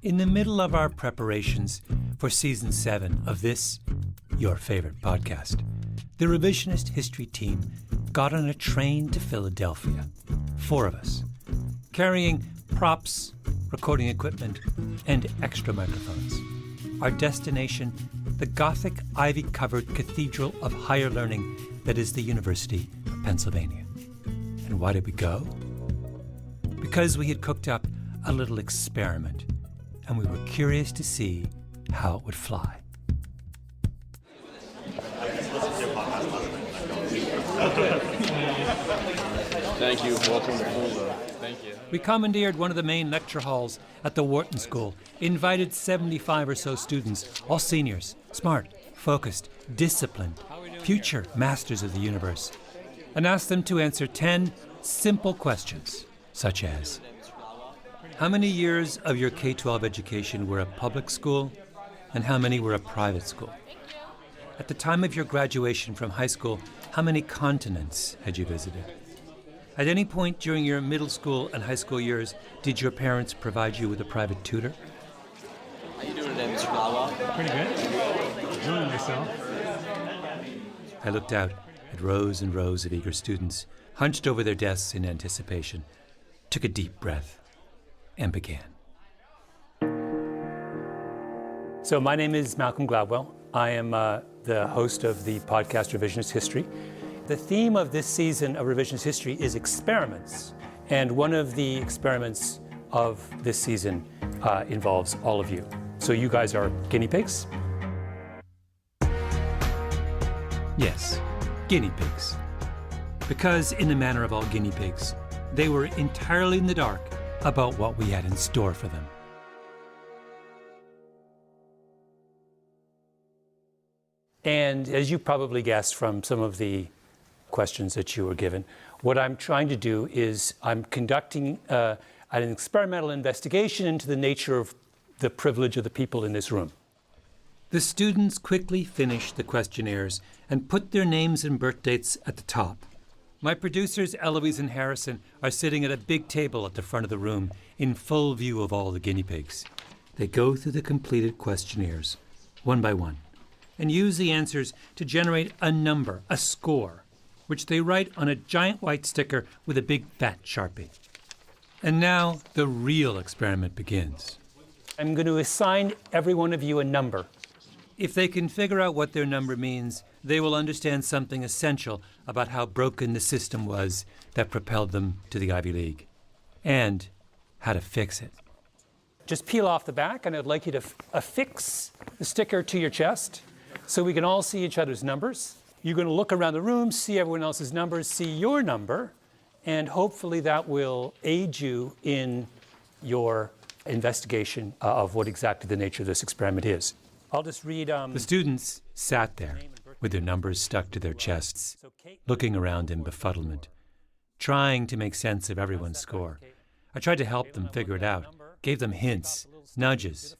In the middle of our preparations for Season 7 of this, your favorite podcast, the Revisionist History team got on a train to Philadelphia, 4 of us, carrying props, recording equipment, and extra microphones. Our destination, the Gothic, ivy-covered cathedral of higher learning that is the University of Pennsylvania. And why did we go? Because we had cooked up a little experiment, and we were curious to see how it would fly. Thank you. Welcome to Fulda. Thank you. We commandeered one of the main lecture halls at the Wharton School, invited 75 or so students, all seniors, smart, focused, disciplined, future masters of the universe, and asked them to answer 10 simple questions, such as, how many years of your K-12 education were a public school, and how many were a private school? At the time of your graduation from high school, how many continents had you visited? At any point during your middle school and high school years, did your parents provide you with a private tutor? How you doing today, Mr. Gladwell? Pretty good. Enjoying myself. I looked out at rows and rows of eager students, hunched over their desks in anticipation, took a deep breath, and began. So my name is Malcolm Gladwell. I am the host of the podcast Revisionist History. The theme of this season of Revisionist History is experiments. And one of the experiments of this season involves all of you. So you guys are guinea pigs? Yes, guinea pigs. Because in the manner of all guinea pigs, they were entirely in the dark about what we had in store for them. And as you probably guessed from some of the questions that you were given, what I'm trying to do is I'm conducting an experimental investigation into the nature of the privilege of the people in this room. The students quickly finished the questionnaires and put their names and birth dates at the top. My producers, Eloise and Harrison, are sitting at a big table at the front of the room in full view of all the guinea pigs. They go through the completed questionnaires, one by one, and use the answers to generate a number, a score, which they write on a giant white sticker with a big fat Sharpie. And now the real experiment begins. I'm going to assign every one of you a number. If they can figure out what their number means, they will understand something essential about how broken the system was that propelled them to the Ivy League, and how to fix it. Just peel off the back, and I'd like you to affix the sticker to your chest so we can all see each other's numbers. You're going to look around the room, see everyone else's numbers, see your number, and hopefully that will aid you in your investigation of what exactly the nature of this experiment is. I'll just read... The students sat there with their numbers stuck to their chests, looking around in befuddlement, trying to make sense of everyone's score. I tried to help them figure it out, gave them hints, nudges.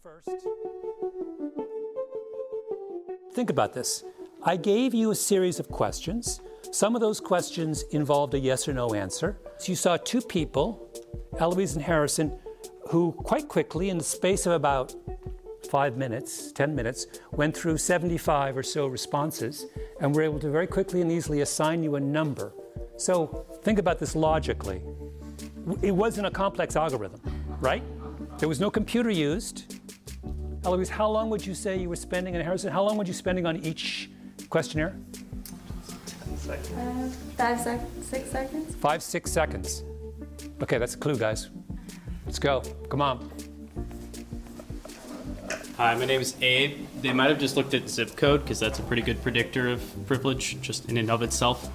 Think about this. I gave you a series of questions. Some of those questions involved a yes or no answer. So you saw 2 people, Eloise and Harrison, who quite quickly, in the space of about 5 minutes, 10 minutes, went through 75 or so responses and were able to very quickly and easily assign you a number. So think about this logically. It wasn't a complex algorithm, right? There was no computer used. Eloise, how long would you say you were spending, and Harrison, how long would you spending on each questionnaire? 6 seconds. 5-6 seconds. Okay, that's a clue, guys. Let's go. Come on. Hi, my name is Abe. They might have just looked at zip code because that's a pretty good predictor of privilege just in and of itself.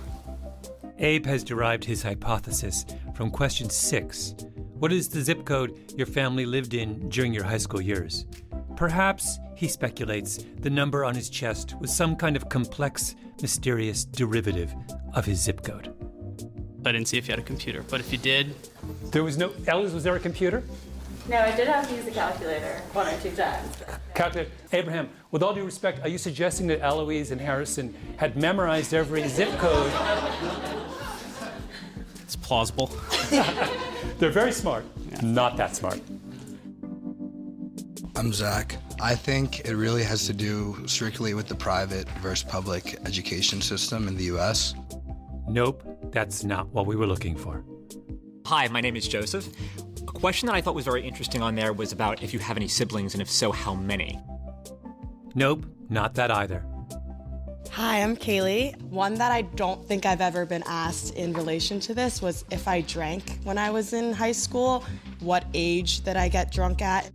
Abe has derived his hypothesis from question 6. What is the zip code your family lived in during your high school years? Perhaps, he speculates, the number on his chest was some kind of complex, mysterious derivative of his zip code. I didn't see if you had a computer, but if you did... There was no... Eloise, was there a computer? No, I did have to use a calculator 1 or 2 times. Calculator. Abraham, with all due respect, are you suggesting that Eloise and Harrison had memorized every zip code? It's plausible. They're very smart. Yeah. Not that smart. I'm Zach. I think it really has to do strictly with the private versus public education system in the U.S. Nope, that's not what we were looking for. Hi, my name is Joseph. A question that I thought was very interesting on there was about if you have any siblings, and if so, how many? Nope, not that either. Hi, I'm Kaylee. One that I don't think I've ever been asked in relation to this was if I drank when I was in high school, what age did I get drunk at?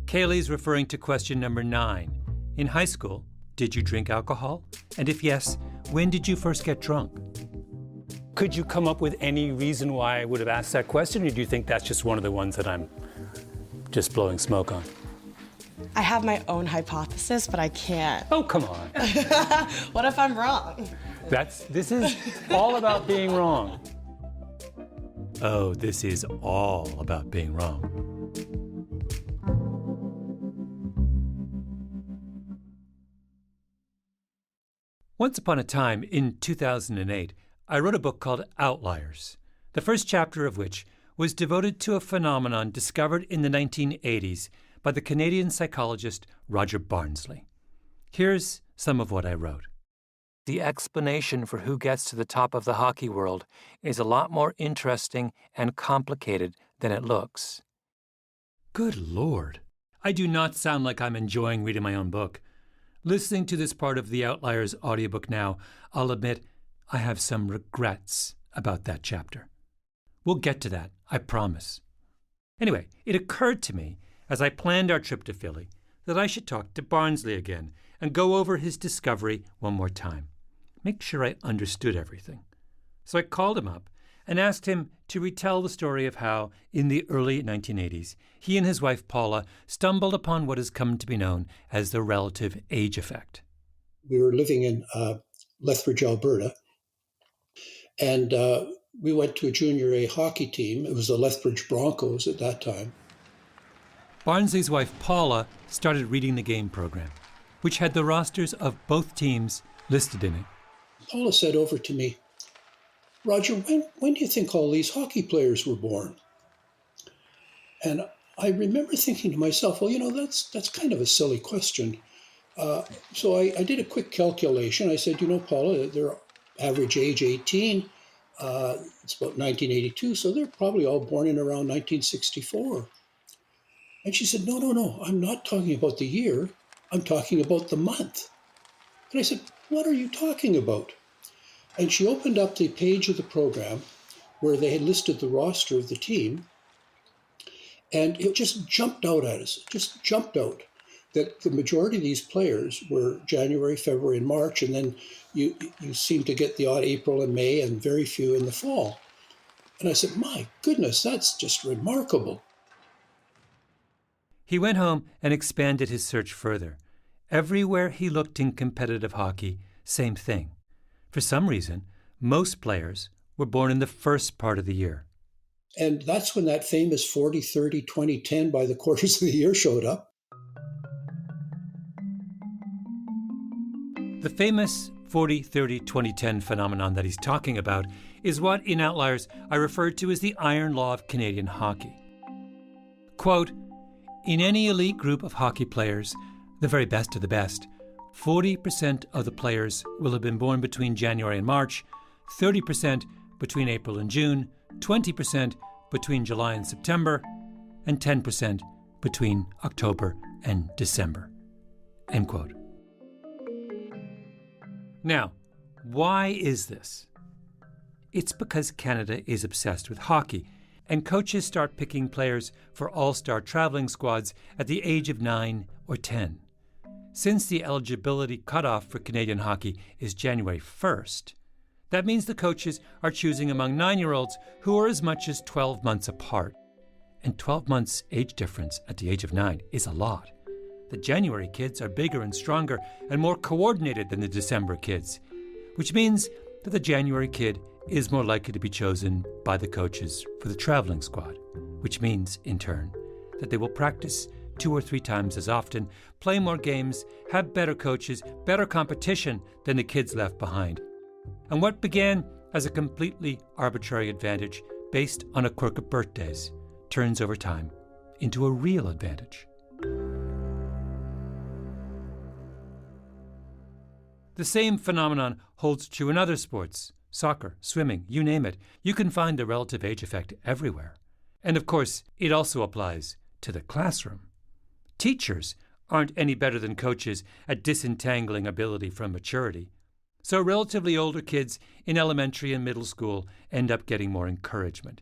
Kaylee's referring to question number 9. In high school, did you drink alcohol? And if yes, when did you first get drunk? Could you come up with any reason why I would have asked that question, or do you think that's just one of the ones that I'm just blowing smoke on? I have my own hypothesis, but I can't. Oh, come on. What if I'm wrong? This is all about being wrong. Oh, this is all about being wrong. Once upon a time, in 2008, I wrote a book called Outliers, the first chapter of which was devoted to a phenomenon discovered in the 1980s by the Canadian psychologist Roger Barnsley. Here's some of what I wrote. The explanation for who gets to the top of the hockey world is a lot more interesting and complicated than it looks. Good Lord. I do not sound like I'm enjoying reading my own book. Listening to this part of the Outliers audiobook now, I'll admit I have some regrets about that chapter. We'll get to that, I promise. Anyway, it occurred to me as I planned our trip to Philly that I should talk to Barnsley again and go over his discovery one more time. Make sure I understood everything. So I called him up and asked him to retell the story of how, in the early 1980s, he and his wife Paula stumbled upon what has come to be known as the relative age effect. We were living in Lethbridge, Alberta, and we went to a junior A hockey team. It was the Lethbridge Broncos at that time. Barnsley's wife Paula started reading the game program, which had the rosters of both teams listed in it. Paula said over to me, "Roger, when do you think all these hockey players were born?" And I remember thinking to myself, well, that's kind of a silly question. So I did a quick calculation. I said, Paula, their average age 18. It's about 1982, so they're probably all born in around 1964. And she said, no, I'm not talking about the year. I'm talking about the month. And I said, what are you talking about? And she opened up the page of the program where they had listed the roster of the team. And it just jumped out at us. It just jumped out that the majority of these players were January, February, and March. And then you seem to get the odd April and May and very few in the fall. And I said, my goodness, that's just remarkable. He went home and expanded his search further. Everywhere he looked in competitive hockey, same thing. For some reason, most players were born in the first part of the year. And that's when that famous 40, 30, 20, 10 by the quarters of the year showed up. The famous 40, 30, 20, 10 phenomenon that he's talking about is what, in Outliers, I referred to as the iron law of Canadian hockey. Quote, in any elite group of hockey players, the very best of the best, 40% of the players will have been born between January and March, 30% between April and June, 20% between July and September, and 10% between October and December. End quote. Now, why is this? It's because Canada is obsessed with hockey, and coaches start picking players for all-star traveling squads at the age of 9 or 10. Since the eligibility cutoff for Canadian hockey is January 1st, that means the coaches are choosing among 9-year-olds who are as much as 12 months apart. And 12 months age difference at the age of 9 is a lot. The January kids are bigger and stronger and more coordinated than the December kids, which means that the January kid is more likely to be chosen by the coaches for the traveling squad, which means, in turn, that they will practice 2 or 3 times as often, play more games, have better coaches, better competition than the kids left behind. And what began as a completely arbitrary advantage based on a quirk of birthdays turns over time into a real advantage. The same phenomenon holds true in other sports. Soccer, swimming, you name it. You can find the relative age effect everywhere. And of course, it also applies to the classroom. Teachers aren't any better than coaches at disentangling ability from maturity. So relatively older kids in elementary and middle school end up getting more encouragement.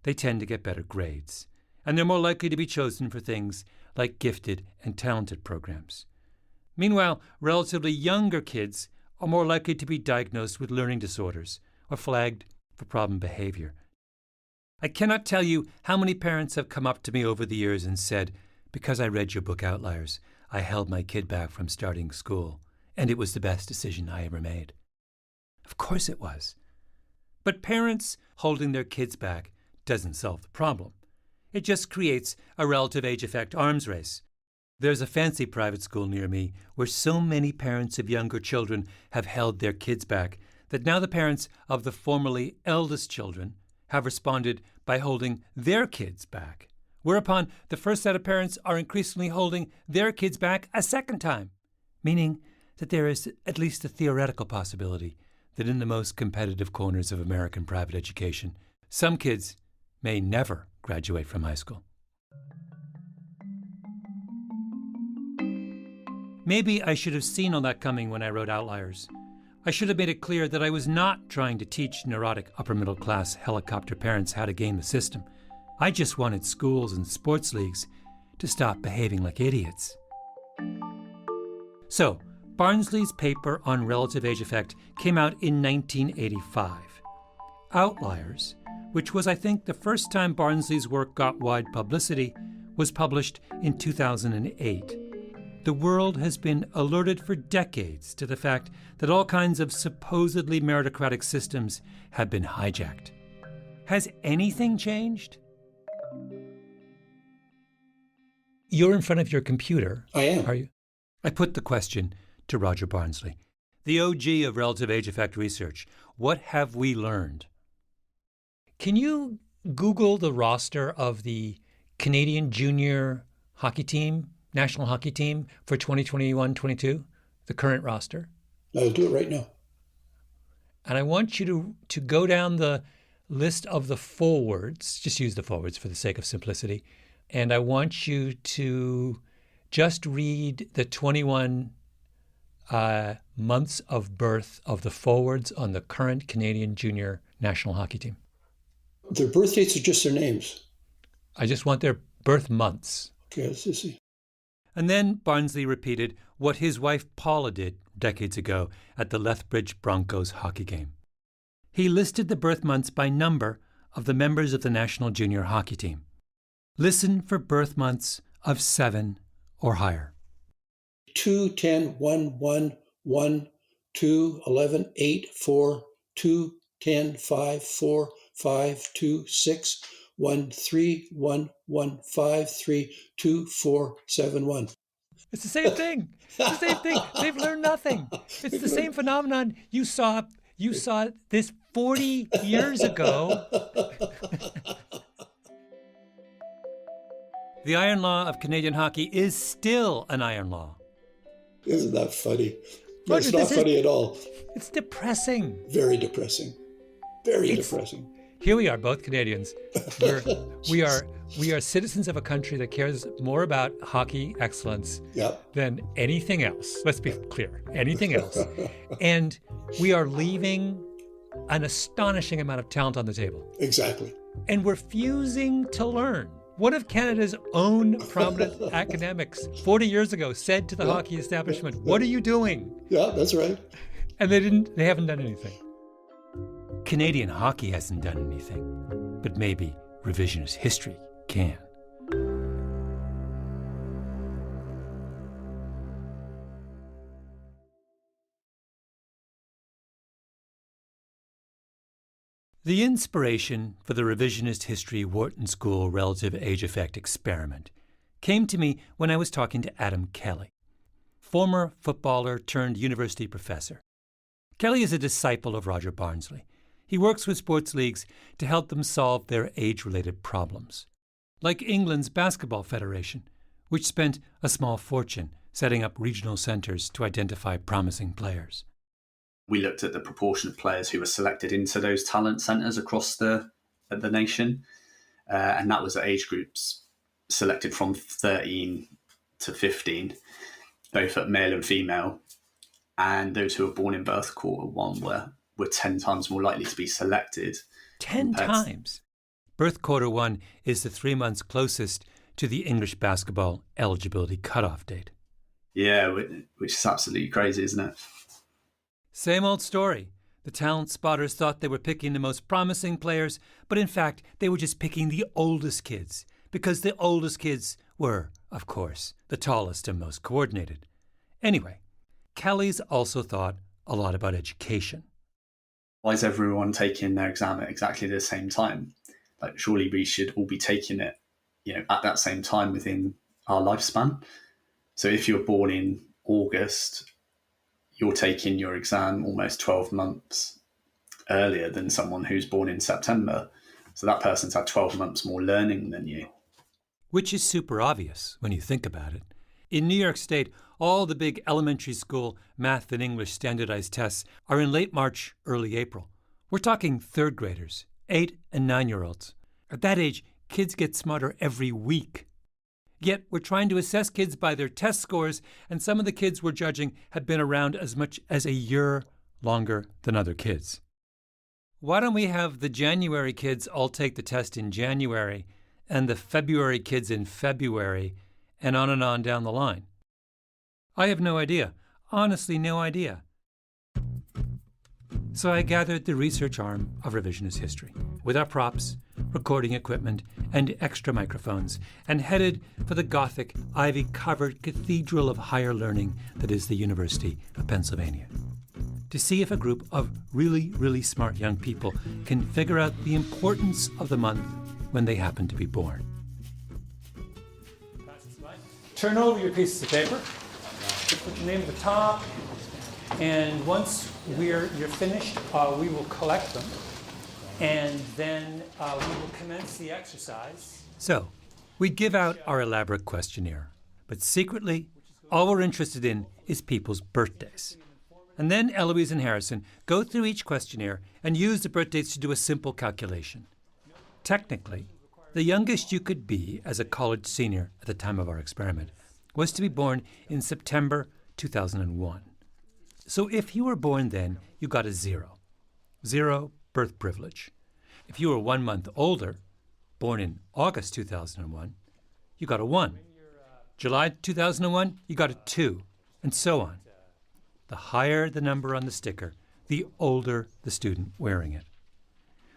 They tend to get better grades. And they're more likely to be chosen for things like gifted and talented programs. Meanwhile, relatively younger kids are more likely to be diagnosed with learning disorders or flagged for problem behavior. I cannot tell you how many parents have come up to me over the years and said, "Because I read your book Outliers, I held my kid back from starting school, and it was the best decision I ever made." Of course it was. But parents holding their kids back doesn't solve the problem. It just creates a relative age effect arms race. There's a fancy private school near me where so many parents of younger children have held their kids back that now the parents of the formerly eldest children have responded by holding their kids back, whereupon the first set of parents are increasingly holding their kids back a second time, meaning that there is at least a theoretical possibility that in the most competitive corners of American private education, some kids may never graduate from high school. Maybe I should have seen all that coming when I wrote Outliers. I should have made it clear that I was not trying to teach neurotic upper-middle-class helicopter parents how to game the system. I just wanted schools and sports leagues to stop behaving like idiots. So, Barnsley's paper on relative age effect came out in 1985. Outliers, which was, I think, the first time Barnsley's work got wide publicity, was published in 2008. The world has been alerted for decades to the fact that all kinds of supposedly meritocratic systems have been hijacked. Has anything changed? You're in front of your computer. I am. Are you? I put the question to Roger Barnsley, the OG of relative age effect research. What have we learned? Can you Google the roster of the Canadian junior hockey team, national hockey team for 2021-22, the current roster? I'll do it right now. And I want you to go down the list of the forwards, just use the forwards for the sake of simplicity, and I want you to just read the 21 months of birth of the forwards on the current Canadian junior national hockey team. Their birth dates are just their names. I just want their birth months. Okay, let's just see. And then Barnsley repeated what his wife Paula did decades ago at the Lethbridge Broncos hockey game. He listed the birth months by number of the members of the national junior hockey team. Listen for birth months of 7 or higher. 2, 10, 1, 1, 1, 2, 11, 8, 4, 2, 10, 5, 4, 5, 2, 6, 1, 3, 1, 1, 5, 3, 2, 4, 7, 1. It's the same thing. It's the same thing. They've learned nothing. It's the same phenomenon you saw this 40 years ago. The iron law of Canadian hockey is still an iron law. Isn't that funny? Roger, It's not funny at all. It's depressing. Very depressing. Very depressing. Here we are, both Canadians. We are citizens of a country that cares more about hockey excellence than anything else. Let's be clear, anything else. And we are leaving an astonishing amount of talent on the table. Exactly. And we're refusing to learn. One of Canada's own prominent academics 40 years ago said to the hockey establishment, "What are you doing?" Yeah, that's right. And they haven't done anything. Canadian hockey hasn't done anything, but maybe revisionist history can. The inspiration for the Revisionist History Wharton School Relative Age Effect experiment came to me when I was talking to Adam Kelly, former footballer turned university professor. Kelly is a disciple of Roger Barnsley. He works with sports leagues to help them solve their age-related problems. like England's Basketball Federation, which spent a small fortune setting up regional centres to identify promising players. We looked at the proportion of players who were selected into those talent centres across the nation, and that was at age groups selected from 13 to 15, both at male and female. And those who were born in birth quarter 1 were 10 times more likely to be selected. 10 times? Birth quarter 1 is the 3 months closest to the English basketball eligibility cutoff date. Yeah, which is absolutely crazy, isn't it? Same old story. The talent spotters thought they were picking the most promising players, but in fact, they were just picking the oldest kids, because the oldest kids were, of course, the tallest and most coordinated. Anyway, Kelly's also thought a lot about education. Why is everyone taking their exam at exactly the same time? Like, surely we should all be taking it, at that same time within our lifespan. So if you're born in August, you're taking your exam almost 12 months earlier than someone who's born in September. So that person's had 12 months more learning than you. Which is super obvious when you think about it. In New York State, all the big elementary school math and English standardized tests are in late March, early April. We're talking third graders, 8 and 9-year-olds. At that age, kids get smarter every week. Yet we're trying to assess kids by their test scores, and some of the kids we're judging have been around as much as a year longer than other kids. Why don't we have the January kids all take the test in January and the February kids in February, and on down the line? I have no idea. Honestly, no idea. So I gathered the research arm of Revisionist History with our props, recording equipment, and extra microphones, and headed for the Gothic, ivy-covered cathedral of higher learning that is the University of Pennsylvania, to see if a group of really, really smart young people can figure out the importance of the month when they happen to be born. Turn over your pieces of paper. Put the name at the top. And once you're finished, we will collect them. And then we will commence the exercise. So, we give out our elaborate questionnaire. But secretly, all we're interested in is people's birthdays. And then Eloise and Harrison go through each questionnaire and use the birthdates to do a simple calculation. Technically, the youngest you could be as a college senior at the time of our experiment was to be born in September 2001. So if you were born then, you got a 0. 0 birth privilege. If you were 1 month older, born in August 2001, you got a 1. July 2001, you got a 2, and so on. The higher the number on the sticker, the older the student wearing it.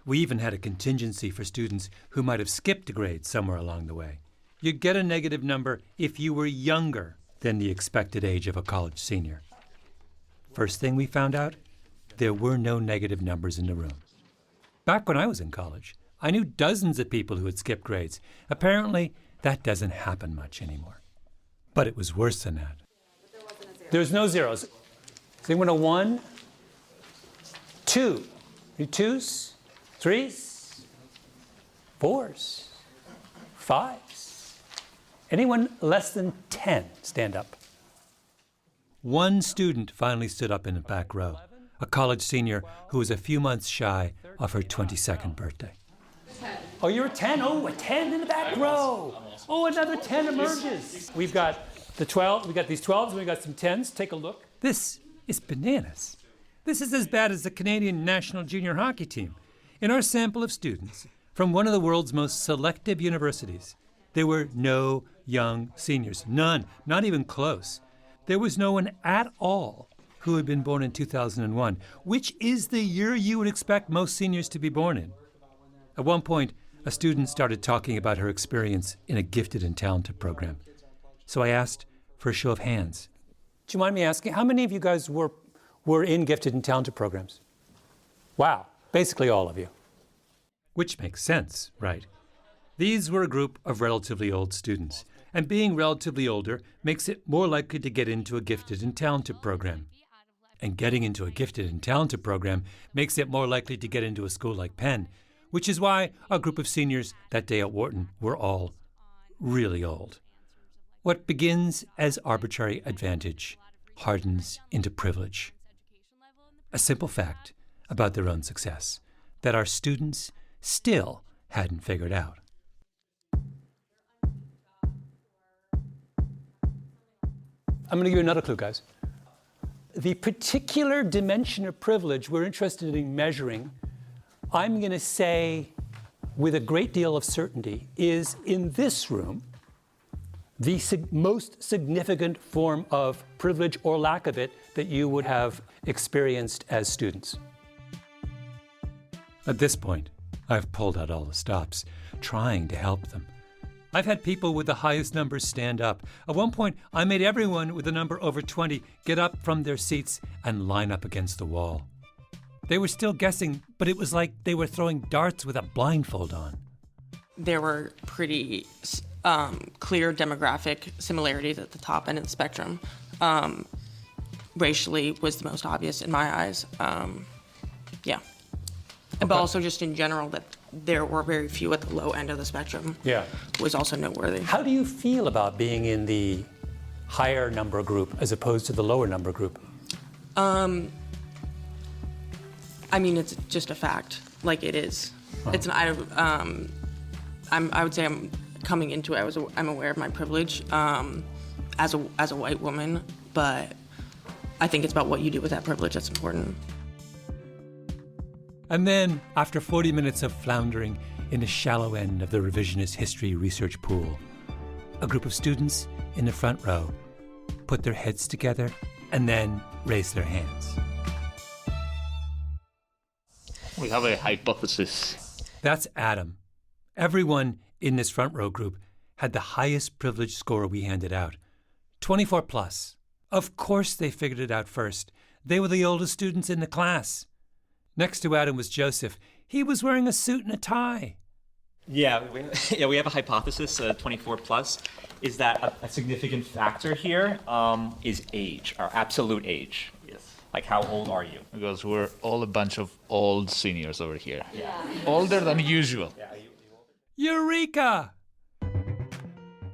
We even had a contingency for students who might have skipped a grade somewhere along the way. You'd get a negative number if you were younger than the expected age of a college senior. First thing we found out, there were no negative numbers in the room. Back when I was in college, I knew dozens of people who had skipped grades. Apparently, that doesn't happen much anymore. But it was worse than that. There's no zeros. So you want a 1, 2, 2s, 3s, 4s, 5s. Anyone less than 10, stand up. One student finally stood up in the back row, a college senior who was a few months shy of her 22nd birthday. Oh, you're a 10? Oh, a 10 in the back row. Oh, another 10 emerges. We've got the 12, we got these 12s, and we got some 10s. Take a look. This is bananas. This is as bad as the Canadian national junior hockey team. In our sample of students from one of the world's most selective universities, there were no young seniors. None, not even close. There was no one at all who had been born in 2001, which is the year you would expect most seniors to be born in. At one point, a student started talking about her experience in a gifted and talented program. So I asked for a show of hands. Do you mind me asking, how many of you guys were in gifted and talented programs? Wow, basically all of you. Which makes sense, right? These were a group of relatively old students, and being relatively older makes it more likely to get into a gifted and talented program. And getting into a gifted and talented program makes it more likely to get into a school like Penn, which is why our group of seniors that day at Wharton were all really old. What begins as arbitrary advantage hardens into privilege. A simple fact about their own success that our students still hadn't figured out. I'm going to give you another clue, guys. The particular dimension of privilege we're interested in measuring, I'm going to say with a great deal of certainty, is in this room the most significant form of privilege or lack of it that you would have experienced as students. At this point, I've pulled out all the stops, trying to help them. I've had people with the highest numbers stand up. At one point, I made everyone with a number over 20 get up from their seats and line up against the wall. They were still guessing, but it was like they were throwing darts with a blindfold on. There were pretty clear demographic similarities at the top end of the spectrum. Racially was the most obvious in my eyes. Yeah. But also just in general that there were very few at the low end of the spectrum was also noteworthy. How do you feel about being in the higher number group as opposed to the lower number group? I mean, it's just a fact. Like, it is. It's I would say I'm coming into it. I'm aware of my privilege as a white woman, but I think it's about what you do with that privilege that's important. And then, after 40 minutes of floundering in the shallow end of the revisionist history research pool, a group of students in the front row put their heads together and then raised their hands. We have a hypothesis. That's Adam. Everyone in this front row group had the highest privilege score we handed out, 24 plus. Of course they figured it out first. They were the oldest students in the class. Next to Adam was Joseph. He was wearing a suit and a tie. We have a hypothesis, 24 plus, is that a significant factor here is age, our absolute age. Yes. Like, how old are you? Because we're all a bunch of old seniors over here. Yeah. Older than usual. Eureka!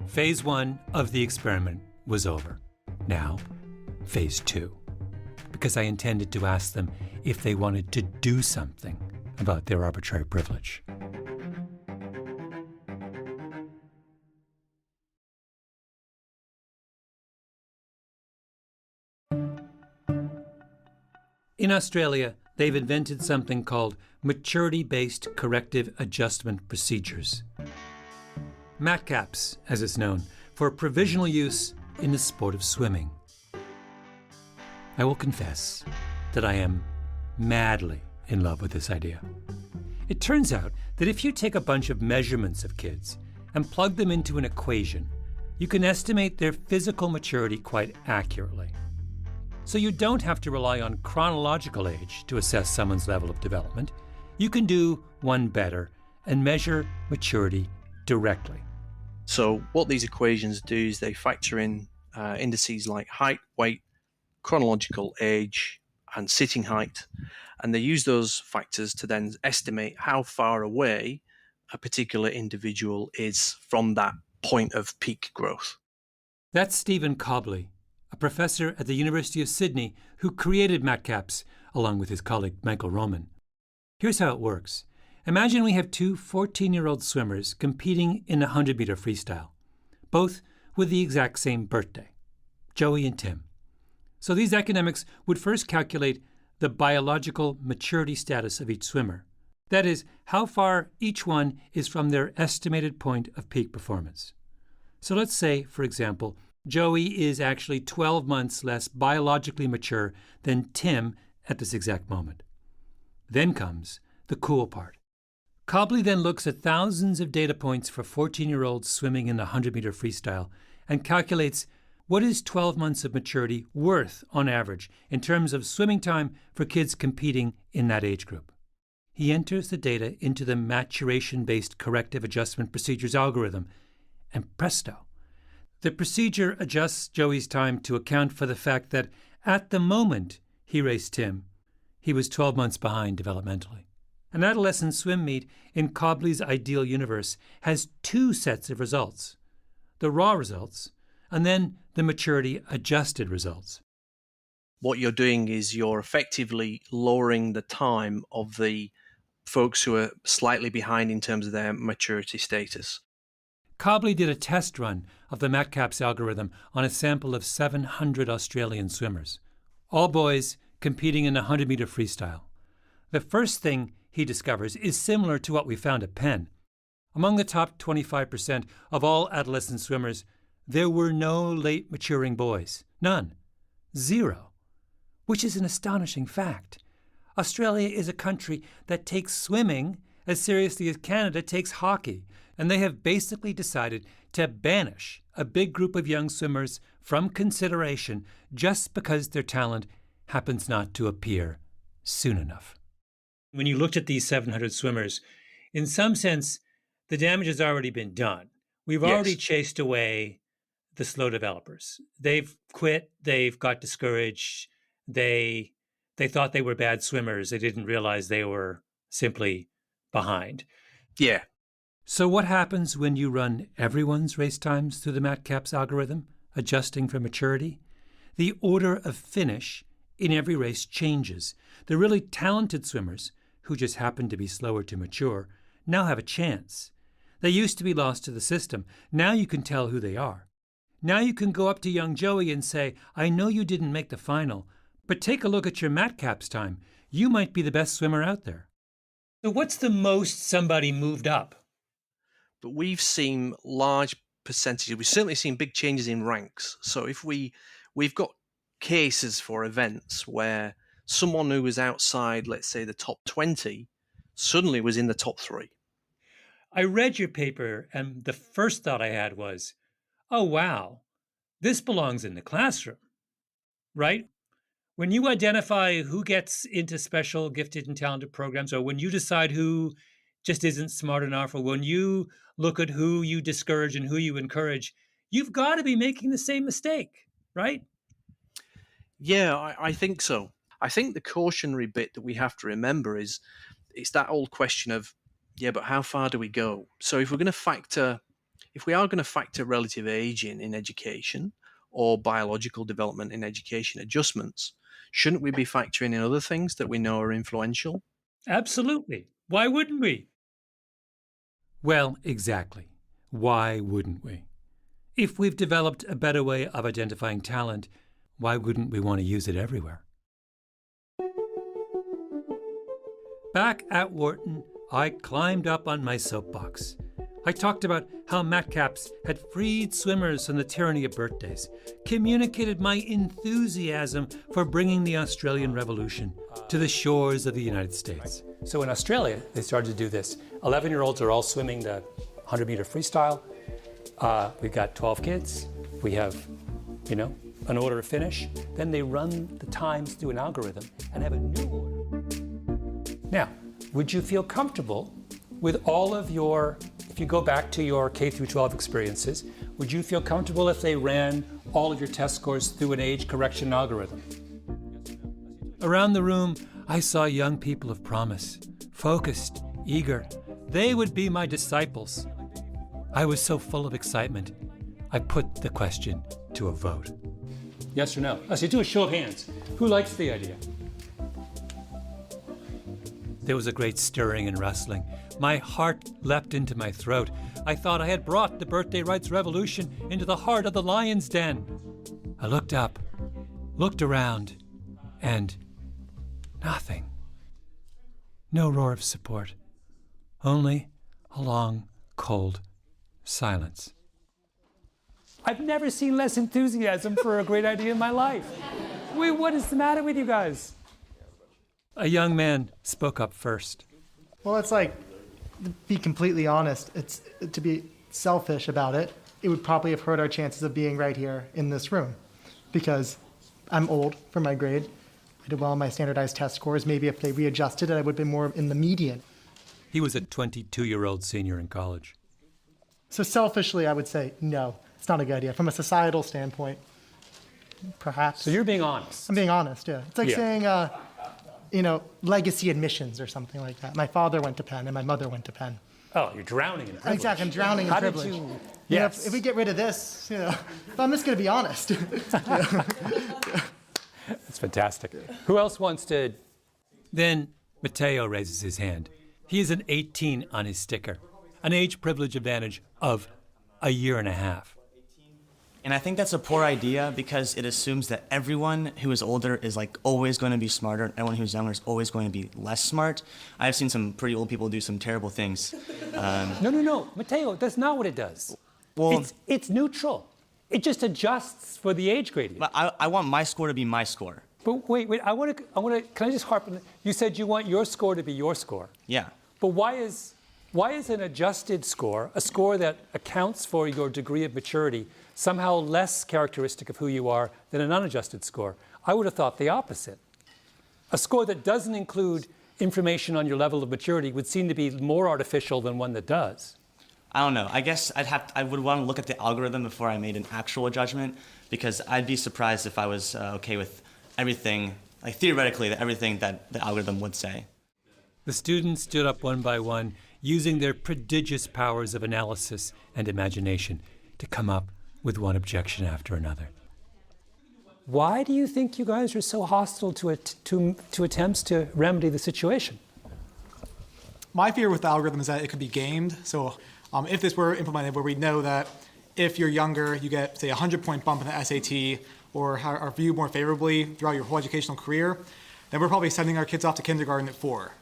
Phase 1 of the experiment was over. Now, phase 2. Because I intended to ask them if they wanted to do something about their arbitrary privilege. In Australia, they've invented something called maturity-based corrective adjustment procedures. MATCAPs, as it's known, for provisional use in the sport of swimming. I will confess that I am madly in love with this idea. It turns out that if you take a bunch of measurements of kids and plug them into an equation, you can estimate their physical maturity quite accurately. So you don't have to rely on chronological age to assess someone's level of development. You can do one better and measure maturity directly. So what these equations do is they factor in indices like height, weight, chronological age, and sitting height, and they use those factors to then estimate how far away a particular individual is from that point of peak growth. That's Stephen Cobley, a professor at the University of Sydney who created MATCAPs along with his colleague Michael Roman. Here's how it works. Imagine we have two 14-year-old swimmers competing in a 100-meter freestyle, both with the exact same birthday, Joey and Tim. So these academics would first calculate the biological maturity status of each swimmer. That is, how far each one is from their estimated point of peak performance. So let's say, for example, Joey is actually 12 months less biologically mature than Tim at this exact moment. Then comes the cool part. Cobley then looks at thousands of data points for 14-year-olds swimming in the 100-meter freestyle and calculates what is 12 months of maturity worth on average in terms of swimming time for kids competing in that age group. He enters the data into the maturation-based corrective adjustment procedures algorithm, and presto, the procedure adjusts Joey's time to account for the fact that at the moment he raced Tim, he was 12 months behind developmentally. An adolescent swim meet in Cobley's ideal universe has two sets of results: the raw results and then the maturity-adjusted results. What you're doing is you're effectively lowering the time of the folks who are slightly behind in terms of their maturity status. Cobley did a test run of the Metcalfe's algorithm on a sample of 700 Australian swimmers, all boys competing in a 100-meter freestyle. The first thing he discovers is similar to what we found at Penn. Among the top 25% of all adolescent swimmers, there were no late maturing boys. None. Zero. Which is an astonishing fact. Australia is a country that takes swimming as seriously as Canada takes hockey, and they have basically decided to banish a big group of young swimmers from consideration just because their talent happens not to appear soon enough. When you looked at these 700 swimmers, in some sense, the damage has already been done. We've already chased away the slow developers. They've quit, they've got discouraged, they thought they were bad swimmers. They didn't realize they were simply behind. Yeah. So what happens when you run everyone's race times through the Metcalfe's algorithm, adjusting for maturity? The order of finish in every race changes. The really talented swimmers, who just happen to be slower to mature, now have a chance. They used to be lost to the system. Now you can tell who they are. Now you can go up to young Joey and say, I know you didn't make the final, but take a look at your Metcalfe's time. You might be the best swimmer out there. So what's the most somebody moved up? But we've seen large percentages. We've certainly seen big changes in ranks. So if we've got cases for events where someone who was outside, let's say, the top 20 suddenly was in the top 3. I read your paper, and the first thought I had was, oh, wow, this belongs in the classroom, right? When you identify who gets into special gifted and talented programs, or when you decide who just isn't smart enough, or when you look at who you discourage and who you encourage, you've got to be making the same mistake, right? Yeah, I think so. I think the cautionary bit that we have to remember is it's that old question of, yeah, but how far do we go? So if we are going to factor relative age in education or biological development in education adjustments, shouldn't we be factoring in other things that we know are influential? Absolutely. Why wouldn't we? Well, exactly. Why wouldn't we? If we've developed a better way of identifying talent, why wouldn't we want to use it everywhere? Back at Wharton, I climbed up on my soapbox. I talked about how Metcalfe's had freed swimmers from the tyranny of birthdays, communicated my enthusiasm for bringing the Australian Revolution to the shores of the United States. So in Australia, they started to do this. 11-year-olds are all swimming the 100-meter freestyle. We've got 12 kids. We have, an order of finish. Then they run the times through an algorithm and have a new order. Now, would you feel comfortable with all of your, if you go back to your K through 12 experiences, would you feel comfortable if they ran all of your test scores through an age correction algorithm? Around the room, I saw young people of promise, focused, eager. They would be my disciples. I was so full of excitement, I put the question to a vote. Yes or no? I say, do a show of hands. Who likes the idea? There was a great stirring and rustling. My heart leapt into my throat. I thought I had brought the birthday rights revolution into the heart of the lion's den. I looked up, looked around, and nothing. No roar of support. Only a long, cold silence. I've never seen less enthusiasm for a great idea in my life. Wait, what is the matter with you guys? A young man spoke up first. Well, it's like, to be completely honest, it's to be selfish about it, it would probably have hurt our chances of being right here in this room. Because I'm old for my grade. I did well on my standardized test scores. Maybe if they readjusted it, I would have been more in the median. He was a 22-year-old senior in college. So selfishly, I would say, no, it's not a good idea. From a societal standpoint, perhaps. So you're being honest. I'm being honest, yeah. It's like saying, legacy admissions or something like that. My father went to Penn and my mother went to Penn. Oh, you're drowning in privilege. Exactly, I'm drowning in How privilege. did you... If we get rid of this, but I'm just going to be honest. That's fantastic. Who else wants to... Then Matteo raises his hand. He is an 18 on his sticker, an age privilege advantage of a year and a half. And I think that's a poor idea because it assumes that everyone who is older is always going to be smarter, and everyone who's younger is always going to be less smart. I've seen some pretty old people do some terrible things. No, Matteo, that's not what it does. Well, it's neutral. It just adjusts for the age gradient. But I want my score to be my score. But wait, I want to. Can I just harp on? You said you want your score to be your score. Yeah. But why is an adjusted score, a score that accounts for your degree of maturity, somehow less characteristic of who you are than an unadjusted score? I would have thought the opposite. A score that doesn't include information on your level of maturity would seem to be more artificial than one that does. I don't know. I guess I would want to look at the algorithm before I made an actual judgment, because I'd be surprised if I was okay with everything, theoretically, everything that the algorithm would say. The students stood up one by one, using their prodigious powers of analysis and imagination to come up with one objection after another. Why do you think you guys are so hostile to attempts to remedy the situation? My fear with the algorithm is that it could be gamed. So if this were implemented where we know that if you're younger, you get, say, a 100-point bump in the SAT or are viewed more favorably throughout your whole educational career, then we're probably sending our kids off to kindergarten at 4.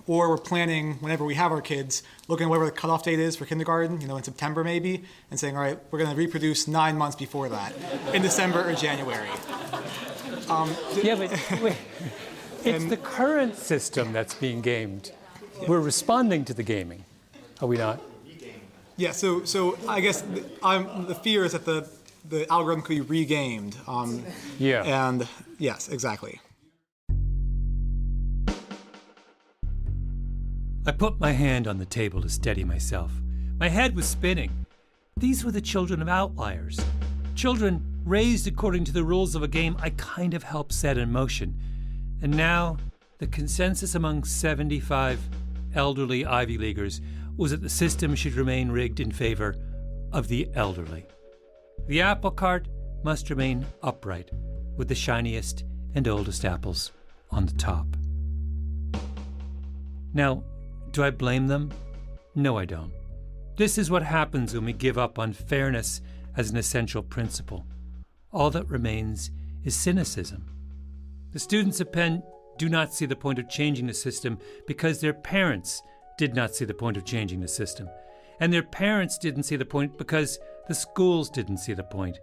Or we're planning, whenever we have our kids, looking at whatever the cutoff date is for kindergarten, in September maybe, and saying, all right, we're going to reproduce 9 months before that, in December or January. Yeah, but wait, it's the current system that's being gamed. We're responding to the gaming, are we not? Yeah, so I guess the fear is that the algorithm could be regamed. Yeah. And yes, exactly. I put my hand on the table to steady myself. My head was spinning. These were the children of Outliers. Children raised according to the rules of a game I kind of helped set in motion. And now, the consensus among 75 elderly Ivy Leaguers was that the system should remain rigged in favor of the elderly. The apple cart must remain upright, with the shiniest and oldest apples on the top. Now, do I blame them? No, I don't. This is what happens when we give up on fairness as an essential principle. All that remains is cynicism. The students at Penn do not see the point of changing the system because their parents did not see the point of changing the system. And their parents didn't see the point because the schools didn't see the point.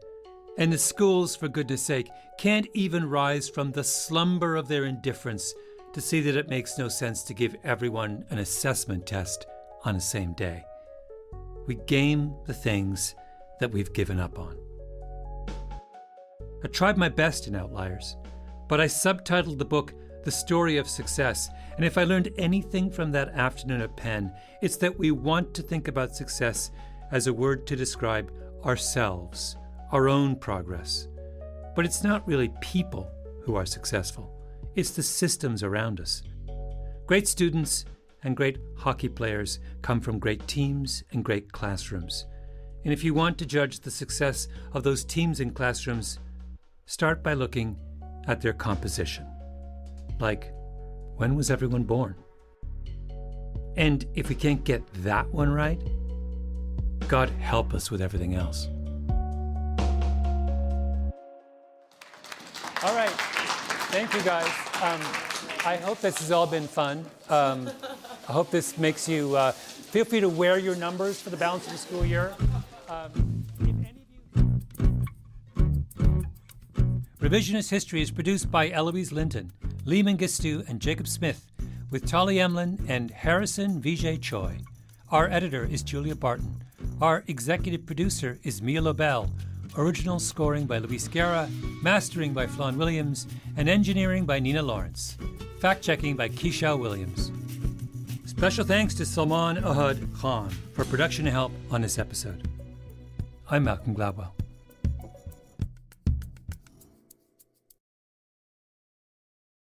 And the schools, for goodness sake, can't even rise from the slumber of their indifference to see that it makes no sense to give everyone an assessment test on the same day. We game the things that we've given up on. I tried my best in Outliers, but I subtitled the book The Story of Success, and if I learned anything from that afternoon at Penn, it's that we want to think about success as a word to describe ourselves, our own progress. But it's not really people who are successful. It's the systems around us. Great students and great hockey players come from great teams and great classrooms. And if you want to judge the success of those teams and classrooms, start by looking at their composition. Like, when was everyone born? And if we can't get that one right, God help us with everything else. All right. Thank you, guys. I hope this has all been fun. I hope this makes you feel free to wear your numbers for the balance of the school year. Revisionist History is produced by Eloise Linton, Lee Mengistu, and Jacob Smith, with Tali Emlin and Harrison Vijay Choi. Our editor is Julia Barton. Our executive producer is Mia Lobel. Original scoring by Luis Guerra, mastering by Flawn Williams, and engineering by Nina Lawrence. Fact-checking by Keisha Williams. Special thanks to Salman Ahad Khan for production help on this episode. I'm Malcolm Gladwell.